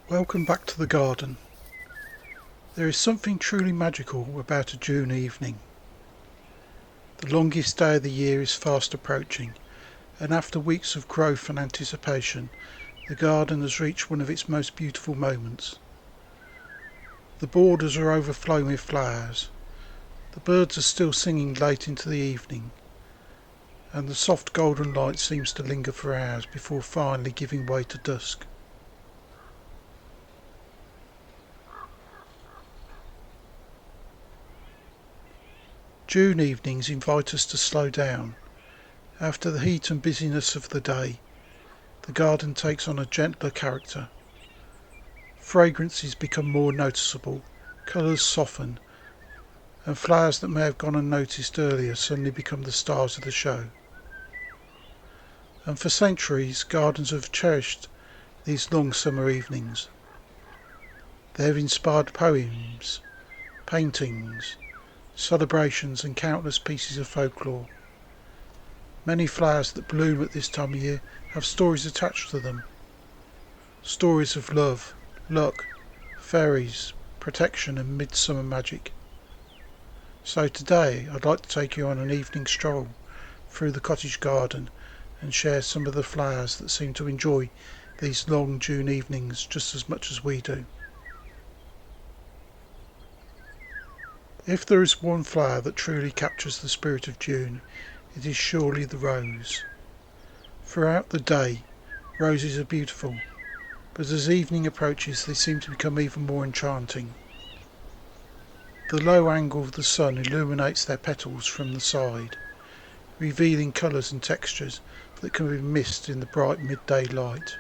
Welcome back to the garden. There is something truly magical about a June evening. The longest day of the year is fast approaching, and after weeks of growth and anticipation, the garden has reached one of its most beautiful moments. The borders are overflowing with flowers, the birds are still singing late into the evening, and the soft golden light seems to linger for hours before finally giving way to dusk. June evenings invite us to slow down. After the heat and busyness of the day, the garden takes on a gentler character. Fragrances become more noticeable, colours soften, and flowers that may have gone unnoticed earlier suddenly become the stars of the show. And for centuries, gardens have cherished these long summer evenings. They have inspired poems, paintings, celebrations and countless pieces of folklore. Many flowers that bloom at this time of year have stories attached to them. Stories of love, luck, fairies, protection and midsummer magic. So today I'd like to take you on an evening stroll through the cottage garden and share some of the flowers that seem to enjoy these long June evenings just as much as we do. If there is one flower that truly captures the spirit of June, it is surely the rose. Throughout the day, roses are beautiful, but as evening approaches they seem to become even more enchanting. The low angle of the sun illuminates their petals from the side, revealing colours and textures that can be missed in the bright midday light.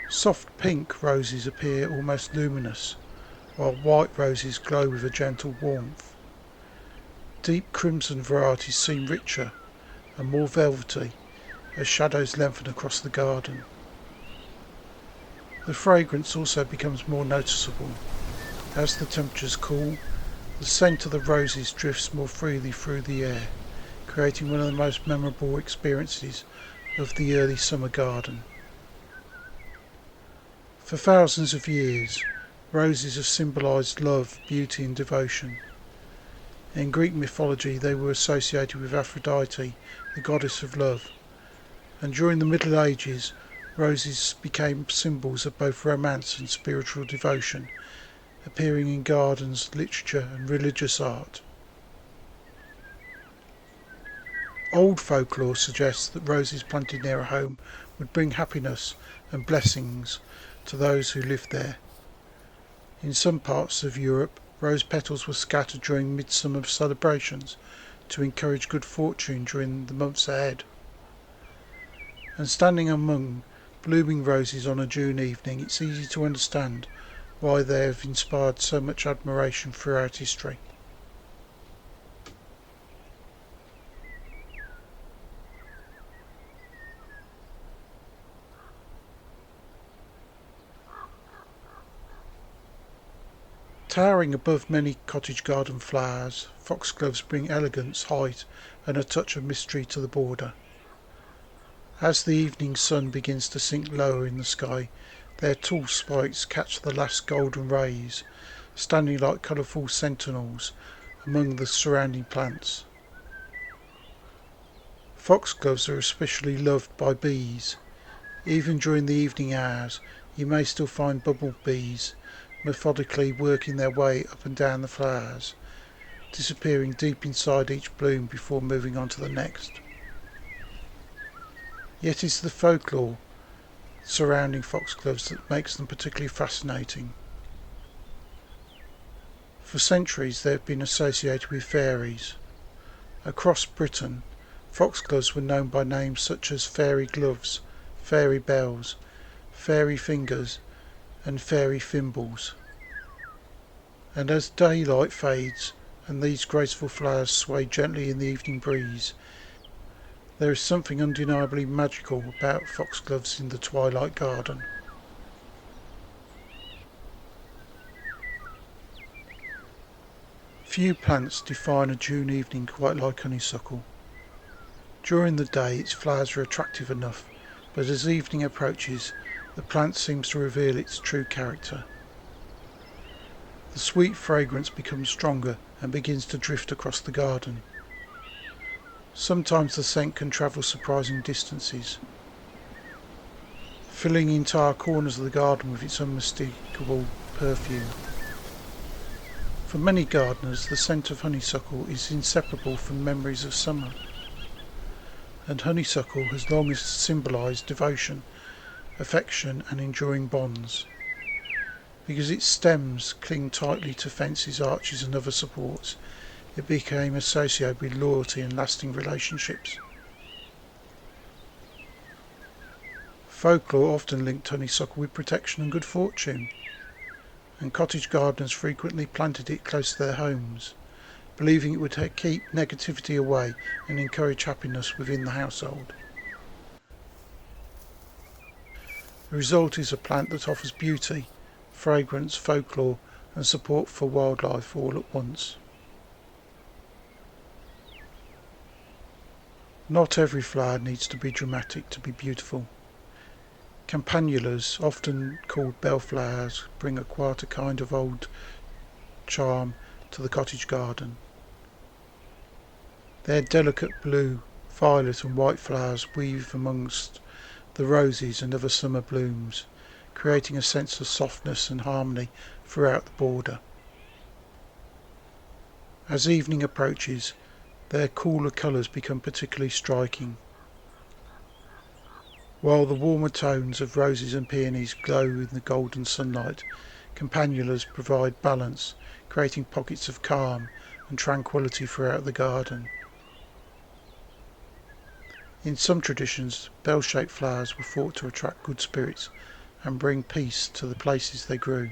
Soft pink roses appear almost luminous, while white roses glow with a gentle warmth. Deep crimson varieties seem richer and more velvety as shadows lengthen across the garden. The fragrance also becomes more noticeable. As the temperatures cool, the scent of the roses drifts more freely through the air, creating one of the most memorable experiences of the early summer garden. For thousands of years, roses have symbolised love, beauty and devotion. In Greek mythology they were associated with Aphrodite, the goddess of love, and during the Middle Ages roses became symbols of both romance and spiritual devotion, appearing in gardens, literature and religious art. Old folklore suggests that roses planted near a home would bring happiness and blessings to those who lived there. In some parts of Europe, rose petals were scattered during midsummer celebrations to encourage good fortune during the months ahead. And standing among blooming roses on a June evening, it's easy to understand why they have inspired so much admiration throughout history. Towering above many cottage garden flowers, foxgloves bring elegance, height and a touch of mystery to the border. As the evening sun begins to sink lower in the sky, their tall spikes catch the last golden rays, standing like colourful sentinels among the surrounding plants. Foxgloves are especially loved by bees. Even during the evening hours, you may still find bumblebees methodically working their way up and down the flowers, disappearing deep inside each bloom before moving on to the next. Yet it's the folklore surrounding foxgloves that makes them particularly fascinating. For centuries they have been associated with fairies. Across Britain, foxgloves were known by names such as fairy gloves, fairy bells, fairy fingers and fairy thimbles. And as daylight fades and these graceful flowers sway gently in the evening breeze, there is something undeniably magical about foxgloves in the twilight garden. Few plants define a June evening quite like honeysuckle. During the day its flowers are attractive enough, but as evening approaches the plant seems to reveal its true character. The sweet fragrance becomes stronger and begins to drift across the garden. Sometimes the scent can travel surprising distances, filling entire corners of the garden with its unmistakable perfume. For many gardeners, the scent of honeysuckle is inseparable from memories of summer, and honeysuckle has long symbolised devotion, affection and enduring bonds. Because its stems cling tightly to fences, arches and other supports, it became associated with loyalty and lasting relationships. Folklore often linked honeysuckle with protection and good fortune, and cottage gardeners frequently planted it close to their homes, believing it would keep negativity away and encourage happiness within the household. The result is a plant that offers beauty, fragrance, folklore and support for wildlife all at once. Not every flower needs to be dramatic to be beautiful. Campanulas, often called bellflowers, bring quite a kind of old charm to the cottage garden. Their delicate blue, violet and white flowers weave amongst the roses and other summer blooms, creating a sense of softness and harmony throughout the border. As evening approaches, their cooler colours become particularly striking, while the warmer tones of roses and peonies glow in the golden sunlight. Campanulas provide balance, creating pockets of calm and tranquility throughout the garden. In some traditions, bell-shaped flowers were thought to attract good spirits and bring peace to the places they grew.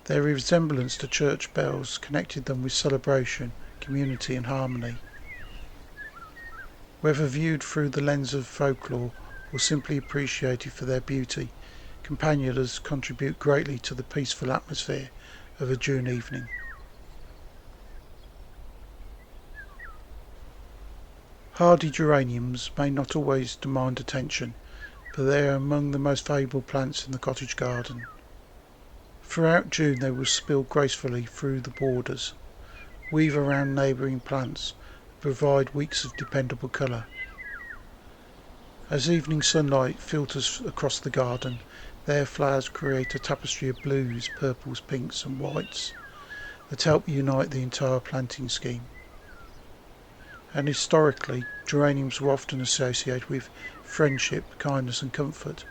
Their resemblance to church bells connected them with celebration, community and harmony. Whether viewed through the lens of folklore or simply appreciated for their beauty, campanulas contribute greatly to the peaceful atmosphere of a June evening. Hardy geraniums may not always demand attention, but they are among the most valuable plants in the cottage garden. Throughout June they will spill gracefully through the borders, weave around neighbouring plants, and provide weeks of dependable colour. As evening sunlight filters across the garden, their flowers create a tapestry of blues, purples, pinks and whites that help unite the entire planting scheme. And historically, geraniums were often associated with friendship, kindness and comfort.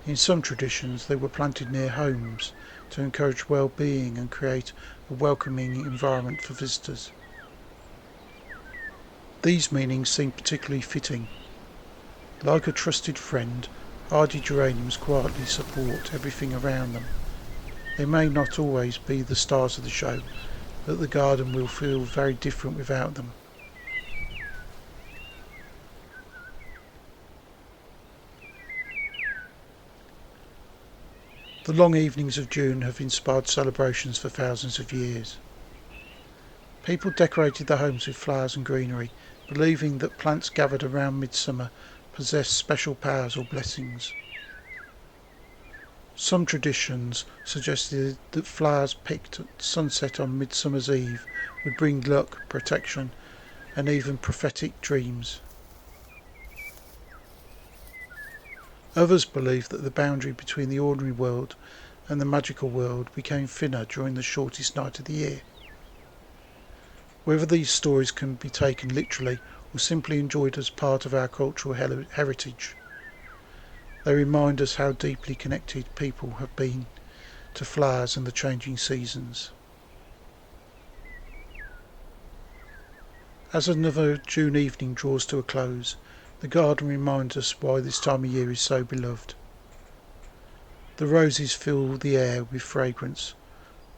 In some traditions they were planted near homes to encourage well-being and create a welcoming environment for visitors. These meanings seem particularly fitting. Like a trusted friend, hardy geraniums quietly support everything around them. They may not always be the stars of the show, but the garden will feel very different without them. The long evenings of June have inspired celebrations for thousands of years. People decorated their homes with flowers and greenery, believing that plants gathered around Midsummer possessed special powers or blessings. Some traditions suggested that flowers picked at sunset on Midsummer's Eve would bring luck, protection, and even prophetic dreams. Others believed that the boundary between the ordinary world and the magical world became thinner during the shortest night of the year. Whether these stories can be taken literally or simply enjoyed as part of our cultural heritage, they remind us how deeply connected people have been to flowers and the changing seasons. As another June evening draws to a close, the garden reminds us why this time of year is so beloved. The roses fill the air with fragrance.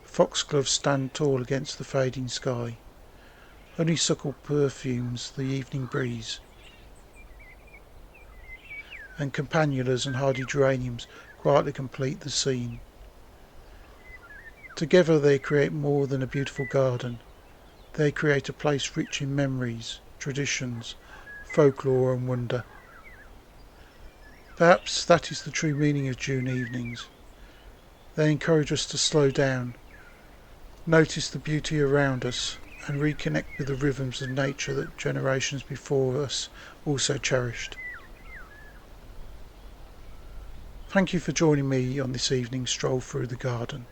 Foxgloves stand tall against the fading sky. Honeysuckle perfumes the evening breeze. And campanulas and hardy geraniums quietly complete the scene. Together they create more than a beautiful garden. They create a place rich in memories, traditions, folklore and wonder. Perhaps that is the true meaning of June evenings. They encourage us to slow down, notice the beauty around us, and reconnect with the rhythms of nature that generations before us also cherished. Thank you for joining me on this evening's stroll through the garden.